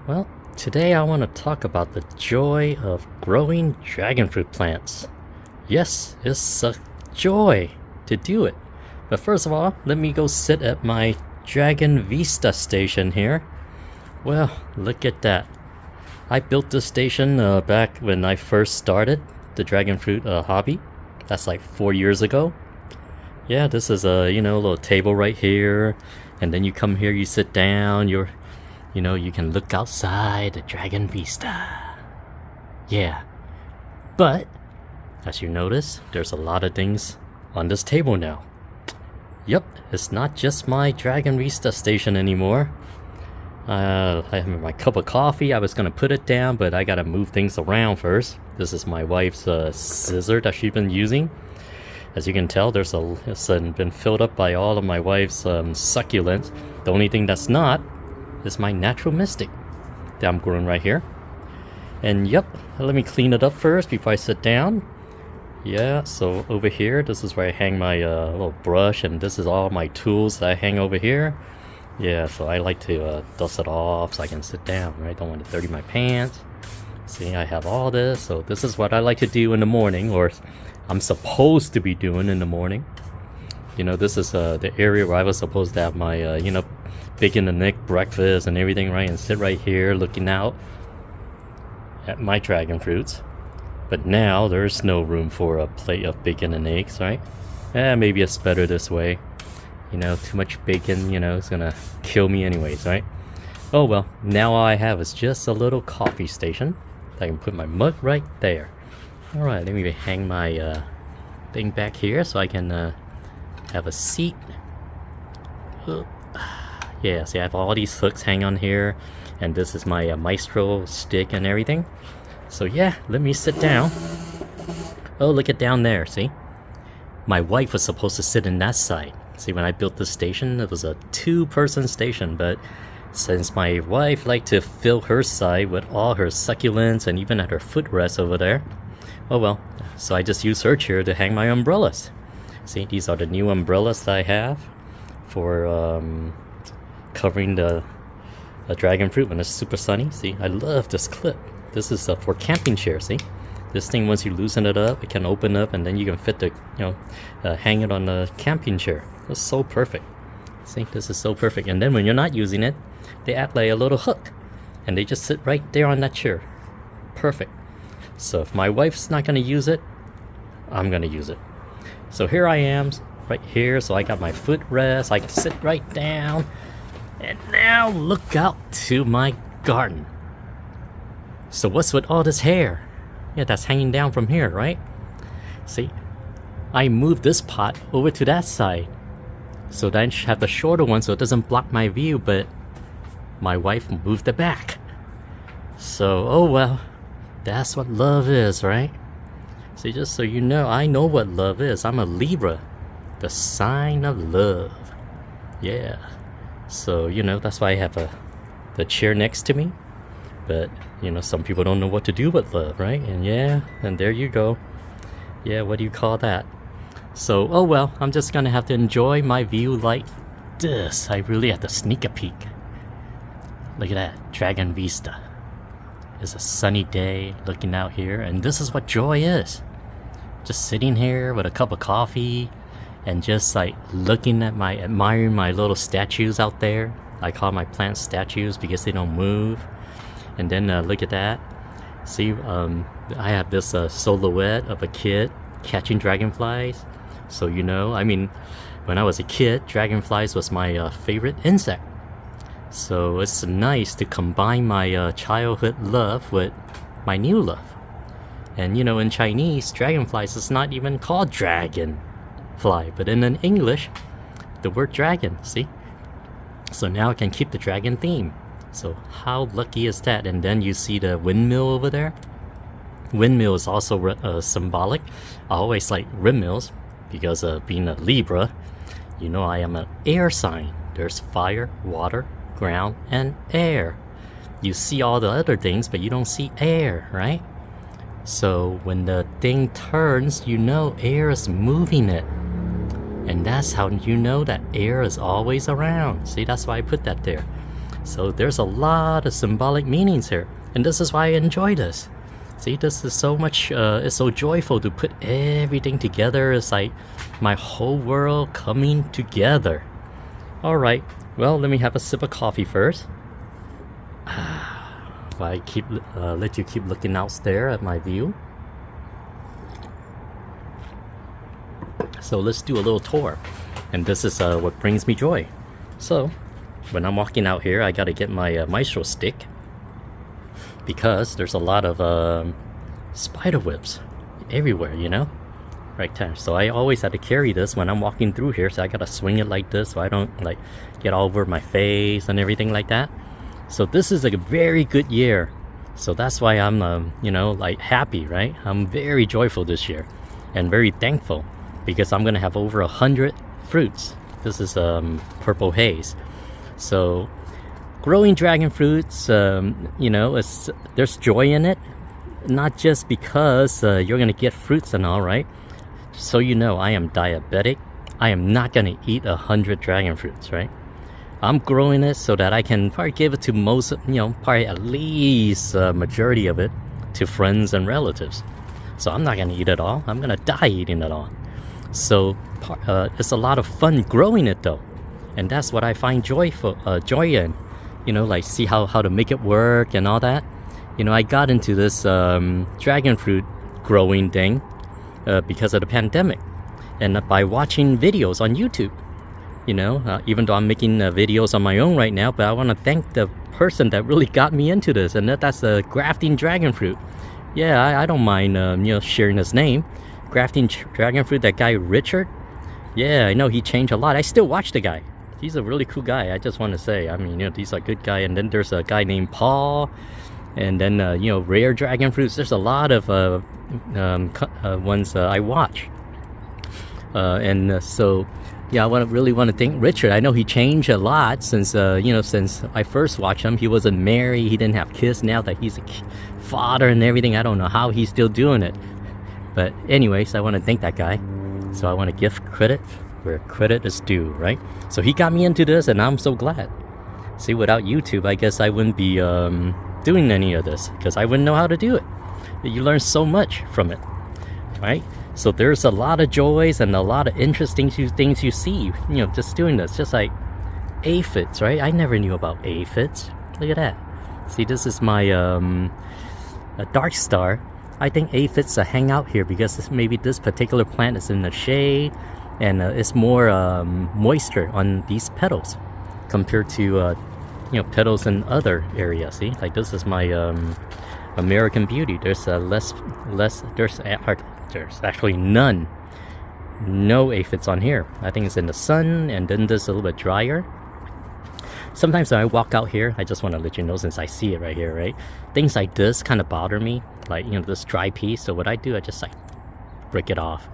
Well, today I want to talk about the joy of growing dragon fruit plants. Yes, it's a joy to do it. But first of all, let me go sit at my dragon vista station here. Well, look at that. I built this station back when I first started the dragon fruit hobby. That's like 4 years ago. Yeah, this is a little table right here, and then you come here, you sit down, you can look outside the dragon vista. Yeah, but as you notice, there's a lot of things on this table now. Yep, it's not just my dragon vista station anymore. I have my cup of coffee. I was gonna put it down, but I gotta move things around first. This is my wife's scissor that she's been using. As you can tell, it's been filled up by all of my wife's succulents. The only thing that's not is my natural mystic that I'm growing right here. And yep, let me clean it up first before I sit down. Yeah, so over here, this is where I hang my little brush, and this is all my tools that I hang over here. Yeah, so I like to dust it off so I can sit down, right? Don't want to dirty my pants. See, I have all this, so this is what I like to do in the morning, or I'm supposed to be doing in the morning. This is the area where I was supposed to have my, big in the neck breakfast and everything, right? And sit right here looking out at my dragon fruits. But now there's no room for a plate of bacon and eggs, right? Maybe it's better this way. Too much bacon, it's gonna kill me anyways, right? Oh well, now all I have is just a little coffee station. I can put my mug right there. Alright, let me hang my thing back here so I can have a seat. Yeah, see, I have all these hooks hang on here, and this is my maestro stick and everything. So yeah, let me sit down. Oh, look at down there, see? My wife was supposed to sit in that side. See, when I built this station, it was a 2-person station, but since my wife liked to fill her side with all her succulents and even had her footrest over there, oh well, so I just used her chair to hang my umbrellas. See, these are the new umbrellas that I have for covering the dragon fruit when it's super sunny. See, I love this clip. This is for camping chair, see? This thing, once you loosen it up, it can open up, and then you can fit the, hang it on the camping chair. It's so perfect. See, this is so perfect. And then when you're not using it, they act like a little hook, and they just sit right there on that chair. Perfect. So if my wife's not gonna use it, I'm gonna use it. So here I am, right here. So I got my footrest. I can sit right down, and now look out to my garden. So what's with all this hair? Yeah, that's hanging down from here, right? See, I moved this pot over to that side, so then I have the shorter one so it doesn't block my view, but my wife moved it back. So, oh well, that's what love is, right? See, just so you know, I know what love is. I'm a Libra, the sign of love. Yeah. So, that's why I have the chair next to me. But, some people don't know what to do with love, right? And yeah, and there you go. Yeah, what do you call that? So, oh well, I'm just gonna have to enjoy my view like this. I really have to sneak a peek. Look at that, Dragon Vista. It's a sunny day looking out here, and this is what joy is. Just sitting here with a cup of coffee and just like looking at admiring my little statues out there. I call my plants statues because they don't move. And then look at that. See, I have this silhouette of a kid catching dragonflies. So when I was a kid, dragonflies was my favorite insect. So it's nice to combine my childhood love with my new love. And in Chinese, dragonflies is not even called dragonfly, but in English, the word dragon, see? So now I can keep the dragon theme. So how lucky is that? And then you see the windmill over there. Windmill is also symbolic. I always like windmills because being a Libra, I am an air sign. There's fire, water, ground, and air. You see all the other things, but you don't see air, right? So when the thing turns, air is moving it. And that's how you know that air is always around. See, that's why I put that there. So there's a lot of symbolic meanings here, and this is why I enjoy this. See, this is so much, it's so joyful to put everything together. It's like my whole world coming together. Alright, well, let me have a sip of coffee first. I let you keep looking out there at my view. So let's do a little tour. And this is what brings me joy. So, when I'm walking out here, I gotta get my maestro stick. Because there's a lot of spider webs everywhere, you know? Right there. So I always have to carry this when I'm walking through here. So I gotta swing it like this so I don't like get all over my face and everything like that. So this is a very good year. So that's why I'm, you know, like happy, right? I'm very joyful this year and very thankful because I'm gonna have over 100 fruits. This is purple haze. So growing dragon fruits, you know, there's joy in it. Not just because you're gonna get fruits and all, right? So you know, I am diabetic. I am not gonna eat 100 dragon fruits, right? I'm growing it so that I can probably give it to most, you know, probably at least majority of it to friends and relatives. So I'm not gonna eat it all. I'm gonna die eating it all. So it's a lot of fun growing it though, and that's what I find joy in. You know, like see how to make it work and all that. You know, I got into this dragon fruit growing thing because of the pandemic, and by watching videos on YouTube. You know, even though I'm making videos on my own right now, but I want to thank the person that really got me into this, and that's grafting dragon fruit. Yeah, I don't mind, you know, sharing his name. Grafting dragon fruit, that guy Richard. Yeah, I know he changed a lot. I still watch the guy. He's a really cool guy. I just want to say, I mean, you know, he's a good guy. And then there's a guy named Paul, and then you know, rare dragon fruits. There's a lot of ones I watch, and so. Yeah, I really want to thank Richard. I know he changed a lot since, you know, since I first watched him. He wasn't married, he didn't have kids. Now that he's a father and everything, I don't know how he's still doing it. But anyways, I want to thank that guy. So I want to give credit where credit is due, right? So he got me into this, and I'm so glad. See, without YouTube, I guess I wouldn't be doing any of this, because I wouldn't know how to do it. You learn so much from it, right? So there's a lot of joys and a lot of interesting things you see, you know, just doing this. Just like aphids, right? I never knew about aphids. Look at that. See, this is my a dark star. I think aphids hang out here because maybe this particular plant is in the shade, and it's more moisture on these petals compared to you know, petals in other areas. See, like this is my American Beauty. There's there's actually no aphids on here. I think it's in the sun, and then this a little bit drier. Sometimes when I walk out here, I just want to let you know, since I see it right here, right? Things like this kind of bother me, like, you know, this dry piece. So what I do, I just like break it off,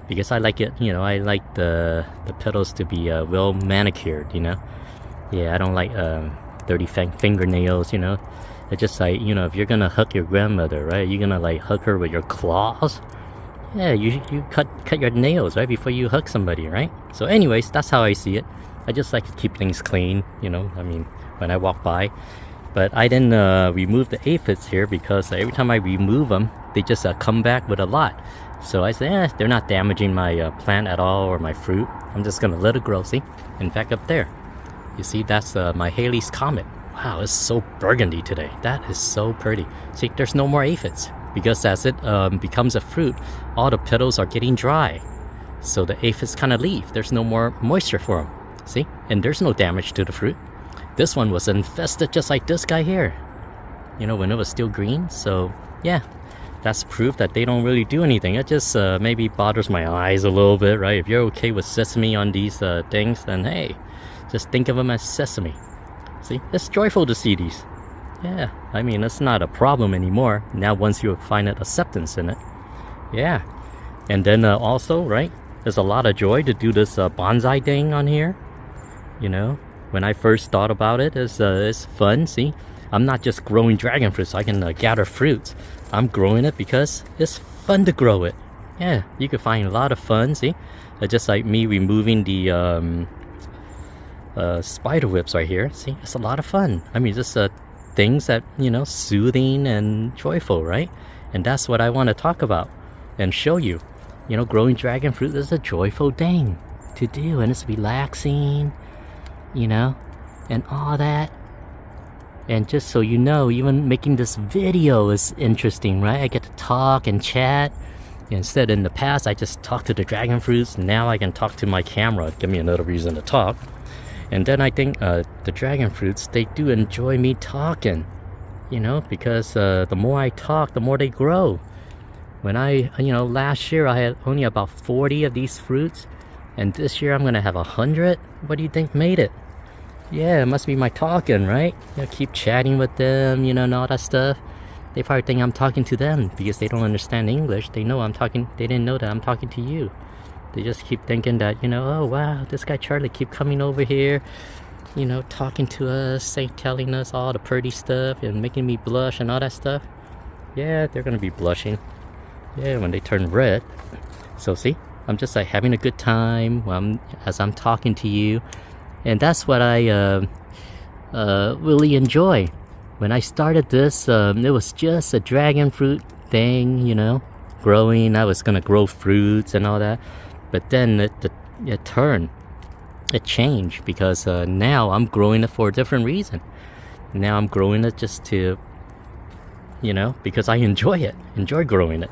because I like it, you know, I like the petals to be well manicured, you know. Yeah, I don't like dirty fingernails, you know. It's just like, you know, if you're gonna hug your grandmother, right, you're gonna like hug her with your claws. Yeah, you cut your nails right before you hug somebody, right? So anyways, that's how I see it. I just like to keep things clean, you know, I mean, when I walk by. But I didn't remove the aphids here because every time I remove them, they just come back with a lot. So I say, they're not damaging my plant at all, or my fruit. I'm just gonna let it grow. See, in fact, up there, you see, that's my Halley's Comet. Wow, it's so burgundy today. That is so pretty. See, there's no more aphids, because as it becomes a fruit, all the petals are getting dry. So the aphids kind of leave. There's no more moisture for them. See? And there's no damage to the fruit. This one was infested just like this guy here, you know, when it was still green. So yeah, that's proof that they don't really do anything. It just maybe bothers my eyes a little bit, right? If you're okay with sesame on these things, then hey, just think of them as sesame. See, it's joyful to see these. Yeah, I mean, it's not a problem anymore now once you find an acceptance in it. Yeah, and then also, right, there's a lot of joy to do this bonsai thing on here. You know, when I first thought about it, it's fun. See, I'm not just growing dragon fruit so I can gather fruits. I'm growing it because it's fun to grow it. Yeah, you can find a lot of fun. See, just like me removing the spider webs right here. See, it's a lot of fun. I mean, just things that, you know, soothing and joyful, right? And that's what I want to talk about and show you. You know, growing dragon fruit is a joyful thing to do, and it's relaxing, you know, and all that. And just so you know, even making this video is interesting, right? I get to talk and chat. Instead, in the past, I just talked to the dragon fruits. Now I can talk to my camera. Give me another reason to talk. And then I think the dragon fruits, they do enjoy me talking, you know, because the more I talk, the more they grow. When you know, last year I had only about 40 of these fruits, and this year I'm gonna have 100. What do you think made it? Yeah, it must be my talking, right? You know, keep chatting with them, you know, and all that stuff. They probably think I'm talking to them because they don't understand English. They know I'm talking, they didn't know that I'm talking to you. They just keep thinking that, you know, oh wow, this guy Charlie keep coming over here, you know, talking to us, telling us all the pretty stuff and making me blush and all that stuff. Yeah, they're gonna be blushing. Yeah, when they turn red. So see, I'm just like having a good time as I'm talking to you. And that's what I really enjoy. When I started this, it was just a dragon fruit thing, you know, growing. I was gonna grow fruits and all that. But then it turned. It changed because now I'm growing it for a different reason. Now I'm growing it just to, you know, because I enjoy growing it.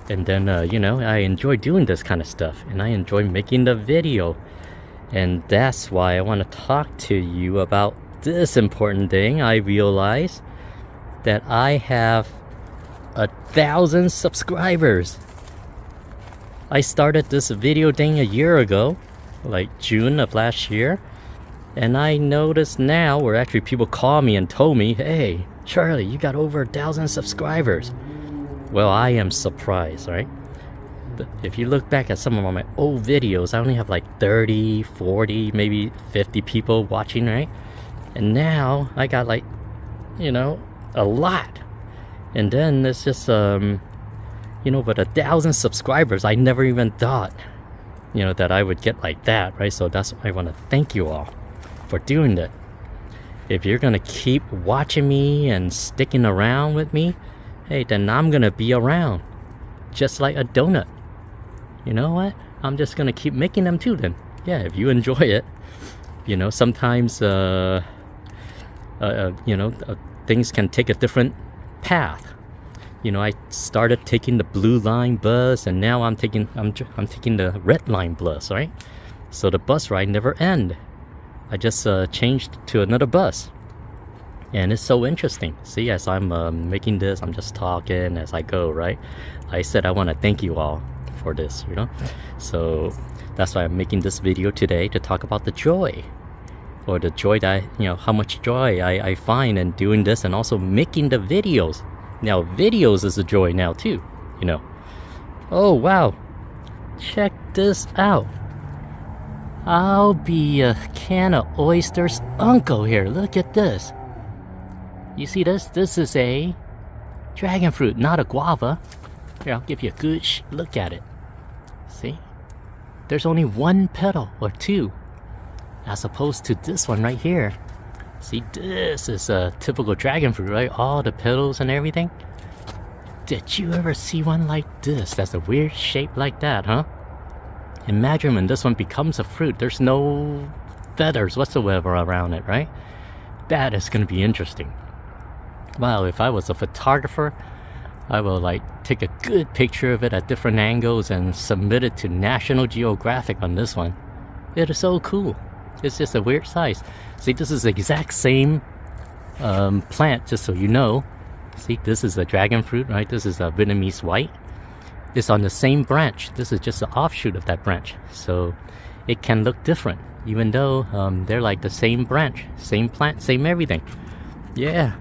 And then, you know, I enjoy doing this kind of stuff. And I enjoy making the video. And that's why I want to talk to you about this important thing. I realize that I have 1,000 subscribers. I started this video thing a year ago, like June of last year. And I noticed now where actually people call me and told me, hey, Charlie, you got over 1,000 subscribers. Well, I am surprised, right? If you look back at some of my old videos, I only have like 30, 40, maybe 50 people watching, right? And now I got like, you know, a lot. And then it's just, you know, but 1,000 subscribers, I never even thought, you know, that I would get like that, right? So that's why I want to thank you all for doing that. If you're going to keep watching me and sticking around with me, hey, then I'm going to be around just like a donut. You know what? I'm just going to keep making them too then. Yeah, if you enjoy it. You know, sometimes, you know, things can take a different path. You know, I started taking the blue line bus, and now I'm taking the red line bus, right? So the bus ride never end. I just changed to another bus. And it's so interesting. See, as I'm making this, I'm just talking as I go, right? I said I want to thank you all for this, you know? So that's why I'm making this video today, to talk about the joy. Or the joy that, you know, how much joy I find in doing this, and also making the videos. Now, videos is a joy now too, you know. Oh, wow. Check this out. I'll be a can of oysters uncle here. Look at this. You see this? This is a dragon fruit, not a guava. Here, I'll give you a good look at it. See? There's only one petal or two, as opposed to this one right here. See, this is a typical dragon fruit, right? All the petals and everything. Did you ever see one like this? That's a weird shape like that, huh? Imagine when this one becomes a fruit. There's no feathers whatsoever around it, right? That is going to be interesting. Well, if I was a photographer, I will like take a good picture of it at different angles and submit it to National Geographic on this one. It is so cool. It's just a weird size. See, this is the exact same plant, just so you know. See, this is a dragon fruit, right? This is a Vietnamese white. It's on the same branch. This is just an offshoot of that branch. So it can look different, even though they're like the same branch, same plant, same everything. Yeah,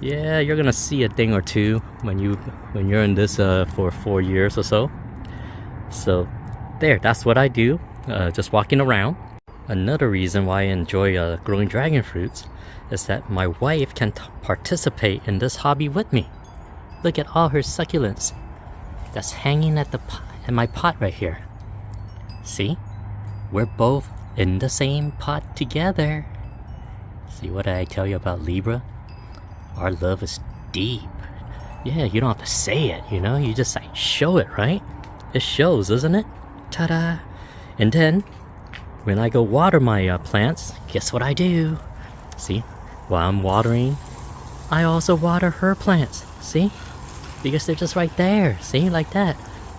you're gonna see a thing or two when you're in this for 4 years or so. So there, that's what I do, just walking around. Another reason why I enjoy growing dragon fruits is that my wife can participate in this hobby with me. Look at all her succulents that's hanging at my pot right here. See? We're both in the same pot together. See what I tell you about Libra? Our love is deep. Yeah, you don't have to say it, you know? You just like show it, right? It shows, doesn't it? Ta-da! And then, when I go water my plants, guess what I do? See? While I'm watering, I also water her plants. See? Because they're just right there. See? Like that.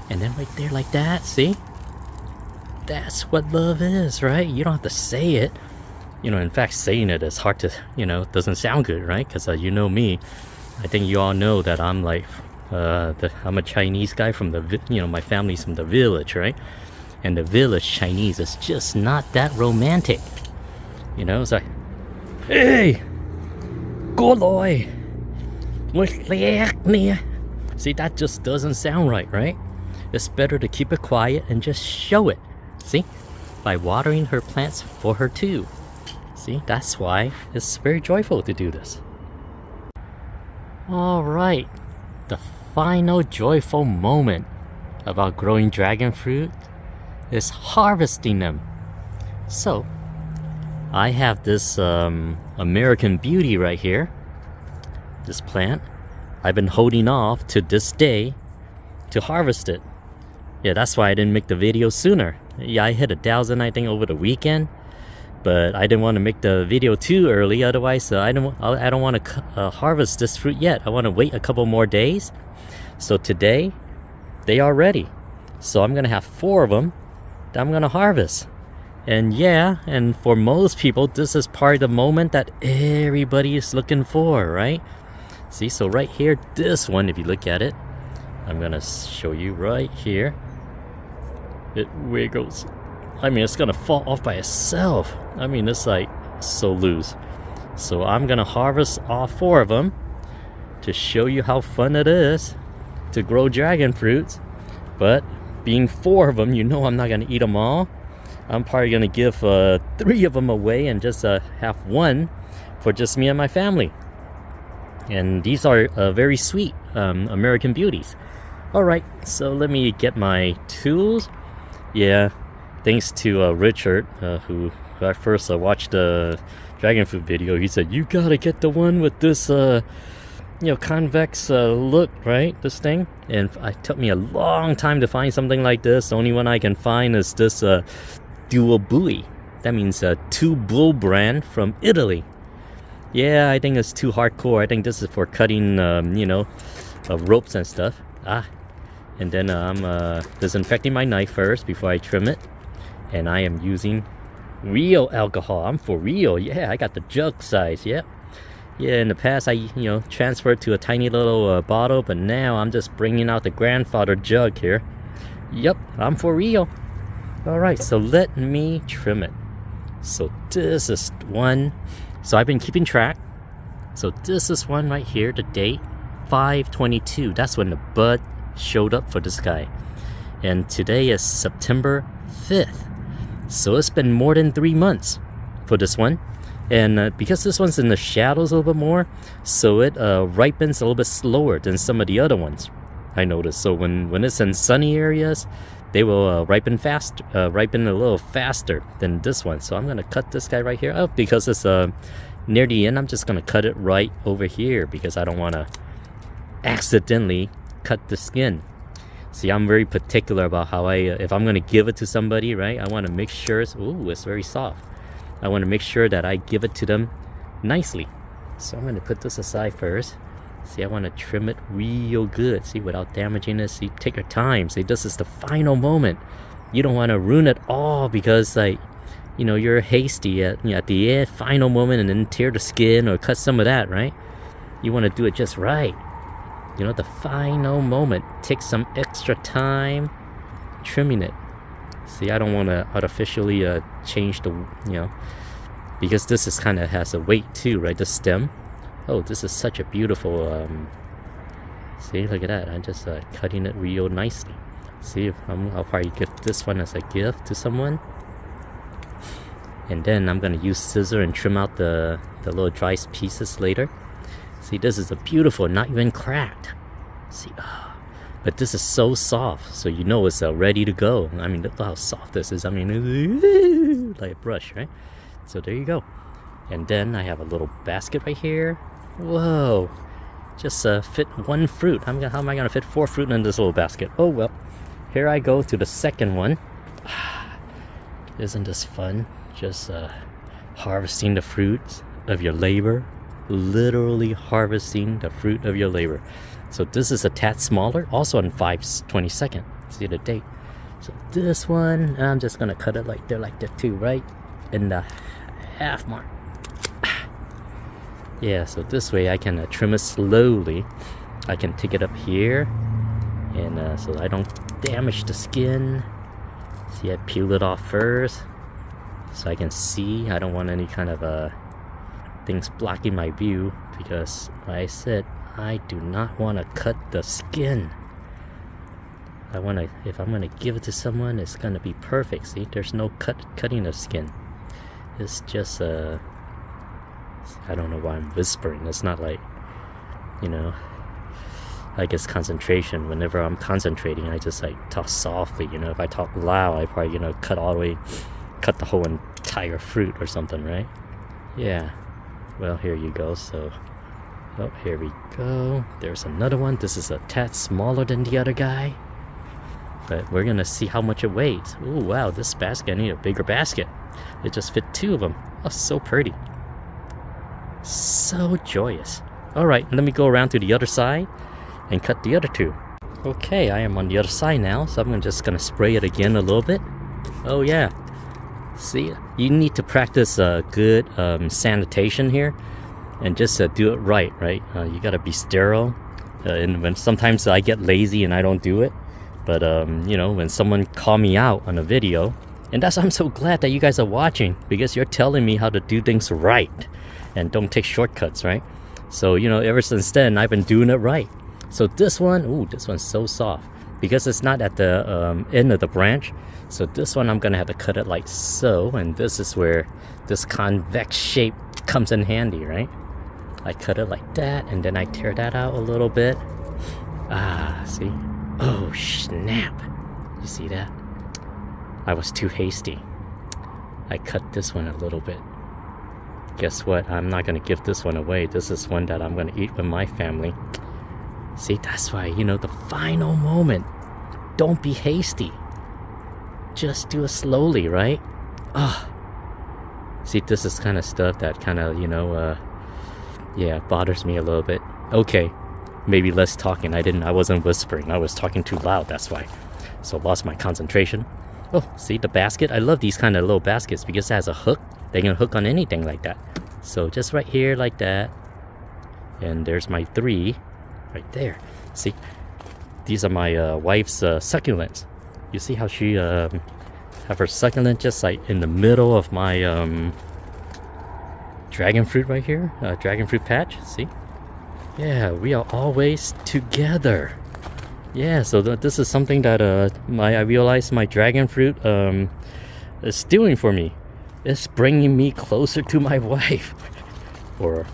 And then right there like that. See? That's what love is, right? You don't have to say it. You know, in fact, saying it is hard to, you know, it doesn't sound good, right? Because you know me. I think you all know that I'm like, I'm a Chinese guy from the, you know, my family's from the village, right? And the village Chinese is just not that romantic. You know, it's like, hey, go loi. See, that just doesn't sound right, right? It's better to keep it quiet and just show it. See? By watering her plants for her too. See, that's why it's very joyful to do this. Alright, the final joyful moment about growing dragon fruit is harvesting them. So, I have this American Beauty right here. This plant. I've been holding off to this day to harvest it. Yeah, that's why I didn't make the video sooner. Yeah, I hit 1,000 I think over the weekend. But I didn't want to make the video too early, otherwise I don't want to harvest this fruit yet. I want to wait a couple more days. So today, they are ready. So I'm going to have 4 of them that I'm going to harvest. And yeah, and for most people, this is part of the moment that everybody is looking for, right? See, so right here, this one, if you look at it, I'm going to show you right here. It wiggles. I mean, it's gonna fall off by itself. I mean, it's like so loose. So I'm gonna harvest all 4 of them to show you how fun it is to grow dragon fruits. But being 4 of them, you know I'm not gonna eat them all. I'm probably gonna give 3 of them away and just have 1 for just me and my family. And these are very sweet American Beauties. Alright, so let me get my tools. Yeah. Thanks to Richard, who I first watched the dragon fruit video. He said, you gotta get the one with this, you know, convex look, right? This thing. And it took me a long time to find something like this. The only one I can find is this dual buoy. That means 2 bull brand from Italy. Yeah, I think it's too hardcore. I think this is for cutting, you know, ropes and stuff. And then I'm disinfecting my knife first before I trim it. And I am using real alcohol. I'm for real. Yeah, I got the jug size. Yep. Yeah, in the past I, transferred to a tiny little bottle, but now I'm just bringing out the grandfather jug here. Yep, I'm for real. Alright, so let me trim it. So this is one. So I've been keeping track. So this is one right here, the date 5/22. That's when the bud showed up for this guy. And today is September 5th. So it's been more than 3 months for this one. And because this one's in the shadows a little bit more, so it ripens a little bit slower than some of the other ones, I noticed. So when it's in sunny areas, they will ripen a little faster than this one. So I'm going to cut this guy right here up because it's near the end. I'm just going to cut it right over here because I don't want to accidentally cut the skin. See, I'm very particular about how if I'm going to give it to somebody, right, I want to make sure it's very soft. I want to make sure that I give it to them nicely. So I'm going to put this aside first. See, I want to trim it real good, see, without damaging it. See, take your time. See, this is the final moment. You don't want to ruin it all because, like, you're hasty at the final moment and then tear the skin or cut some of that, right? You want to do it just right. The final moment. Take some extra time trimming it. See, I don't want to artificially change the, because this is kind of has a weight too, right? The stem. Oh, this is such a beautiful, see, look at that. I'm just cutting it real nicely. See, I'll probably give this one as a gift to someone. And then I'm going to use scissor and trim out the little dry pieces later. See, this is a beautiful, not even cracked. See, But this is so soft, so you know it's ready to go. I mean, look how soft this is. I mean, it's like a brush, right? So there you go. And then I have a little basket right here. Whoa, just fit one fruit. How am I gonna fit 4 fruit in this little basket? Oh well, here I go to the second one. Isn't this fun? Just harvesting the fruits of your labor. Literally harvesting the fruit of your labor. So this is a tad smaller, also on 5/22. See the date. So this one, I'm just gonna cut it like that too, right in the half mark. Yeah, so this way I can trim it slowly. I can take it up here, and so I don't damage the skin. See, I peel it off first, so I can see. I don't want any kind of things blocking my view, because like I said, I do not want to cut the skin. If I'm gonna give it to someone, it's gonna be perfect. See, there's no cutting the skin. It's just I don't know why I'm whispering. It's not like, you know, I guess concentration. Whenever I'm concentrating, I just like talk softly. You know, if I talk loud, I probably, you know, cut the whole entire fruit or something, right? Yeah. Well, here you go. So, oh, here we go. There's another one. This is a tad smaller than the other guy, but we're gonna see how much it weighs. Oh wow, this basket, I need a bigger basket. It just fit 2 of them. Oh, so pretty. So joyous. Alright, let me go around to the other side and cut the other 2. Okay, I am on the other side now, so I'm just gonna spray it again a little bit. Oh yeah. See, you need to practice good sanitation here, and just do it right? You gotta be sterile. And when sometimes I get lazy and I don't do it, but you know, when someone call me out on a video, and that's why I'm so glad that you guys are watching, because you're telling me how to do things right and don't take shortcuts, right? So, you know, ever since then, I've been doing it right. So this one, ooh, this one's so soft, because it's not at the end of the branch. So this one, I'm gonna have to cut it like so, and this is where this convex shape comes in handy, right? I cut it like that, and then I tear that out a little bit. Ah, see? Oh, snap. You see that? I was too hasty. I cut this one a little bit. Guess what? I'm not gonna give this one away. This is one that I'm gonna eat with my family. See, that's why, you know, the final moment. Don't be hasty. Just do it slowly, right? Ah. See, this is kind of stuff that kind of, you know, yeah, bothers me a little bit. Okay, maybe less talking. I wasn't whispering. I was talking too loud, that's why. So lost my concentration. Oh, see the basket? I love these kind of little baskets because it has a hook. They can hook on anything like that. So just right here like that. And there's my 3 right there. See, these are my wife's succulents. You see how she have her succulent just like in the middle of my dragon fruit right here, dragon fruit patch. See, yeah, we are always together. Yeah, so this is something that I realized my dragon fruit is doing for me. It's bringing me closer to my wife. Or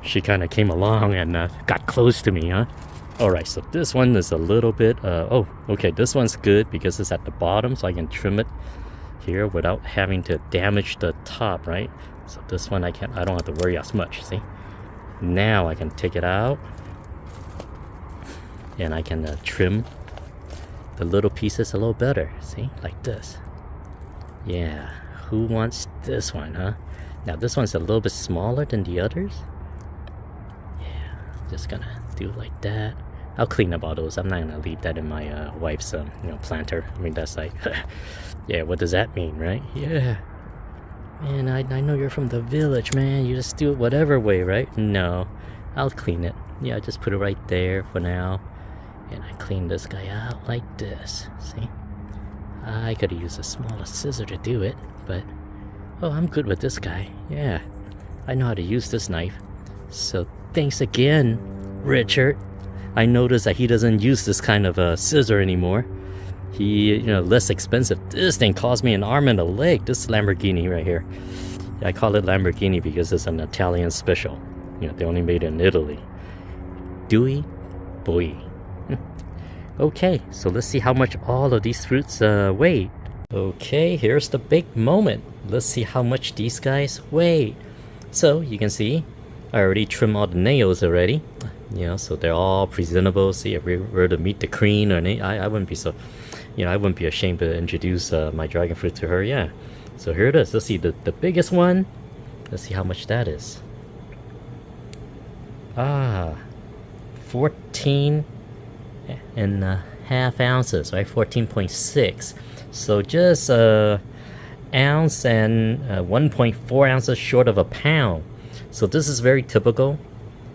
she kind of came along and got close to me, huh? Alright, so this one is a little bit, oh, okay, this one's good because it's at the bottom, so I can trim it here without having to damage the top, right? So this one I don't have to worry as much, see? Now I can take it out, and I can trim the little pieces a little better, see? Like this. Yeah, who wants this one, huh? Now this one's a little bit smaller than the others. Yeah, just gonna do it like that. I'll clean up all those. I'm not gonna leave that in my wife's you know, planter. I mean, that's like yeah, what does that mean, right? Yeah, man, I know you're from the village, man. You just do it whatever way, right? No, I'll clean it. Yeah, I just put it right there for now, and I clean this guy out like this. See, I could have used a smaller scissor to do it, but oh, I'm good with this guy. Yeah, I know how to use this knife. So thanks again, Richard. I noticed that he doesn't use this kind of scissor anymore. He, you know, less expensive. This thing cost me an arm and a leg. This Lamborghini right here. I call it Lamborghini because it's an Italian special. You know, they only made it in Italy. Dewey, boy. Okay, so let's see how much all of these fruits weigh. Okay, here's the big moment. Let's see how much these guys weigh. So you can see I already trimmed all the nails already. You know, so they're all presentable. See, if we were to meet the queen or any, I wouldn't be so, you know, I wouldn't be ashamed to introduce my dragon fruit to her. Yeah. So here it is. Let's see the biggest one. Let's see how much that is. 14 and a half ounces, right? 14.6. So just ounce and 1.4 ounces short of a pound. So this is very typical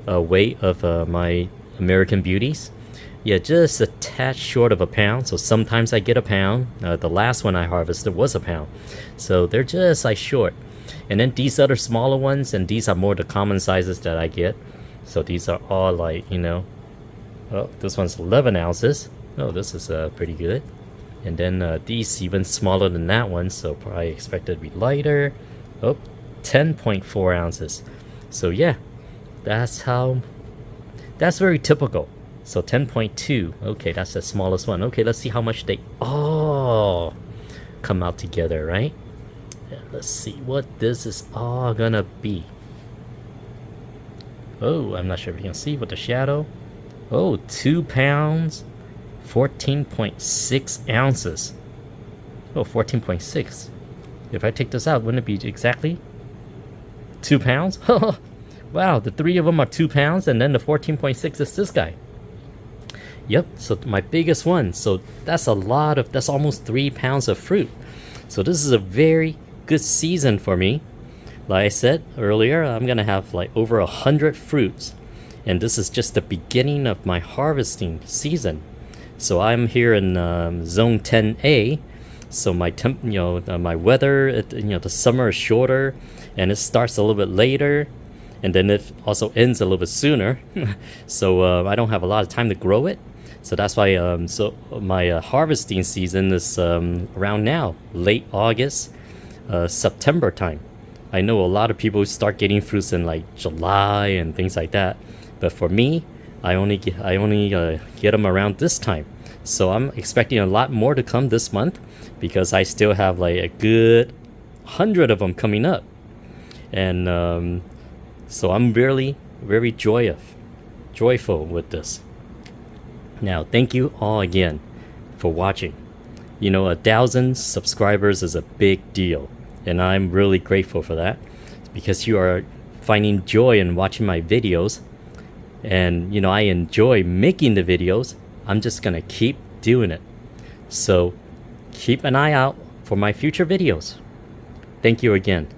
weight of my American beauties. Yeah, just a tad short of a pound. So sometimes I get a pound. The last one I harvested was a pound. So they're just like short. And then these other smaller ones, and these are more the common sizes that I get. So these are all like, you know, oh, this one's 11 ounces. Oh, this is pretty good. And then these even smaller than that one, so probably expected to be lighter. Oh, 10.4 ounces. So yeah, that's very typical. So 10.2. Okay, that's the smallest one. Okay, let's see how much they all come out together, right? Yeah, let's see what this is all gonna be. Oh, I'm not sure if you can see with the shadow. Oh, 2 pounds, 14.6 ounces. Oh, 14.6. If I take this out, wouldn't it be exactly 2 pounds? Wow, the 3 of them are 2 pounds, and then the 14.6 is this guy. Yep, so my biggest one. So that's that's almost 3 pounds of fruit. So this is a very good season for me. Like I said earlier, I'm gonna have like over 100 fruits, and this is just the beginning of my harvesting season. So I'm here in zone 10A. So my my weather, the summer is shorter, and it starts a little bit later, and then it also ends a little bit sooner. So I don't have a lot of time to grow it. So that's why so my harvesting season is around now, late August, September time. I know a lot of people start getting fruits in like July and things like that, but for me, I only get them around this time. So I'm expecting a lot more to come this month, because I still have like a good 100 of them coming up, and so I'm really very joyful with this. Now, thank you all again for watching. You know, 1,000 subscribers is a big deal, and I'm really grateful for that, because you are finding joy in watching my videos, and you know, I enjoy making the videos. I'm just gonna keep doing it. So keep an eye out for my future videos. Thank you again.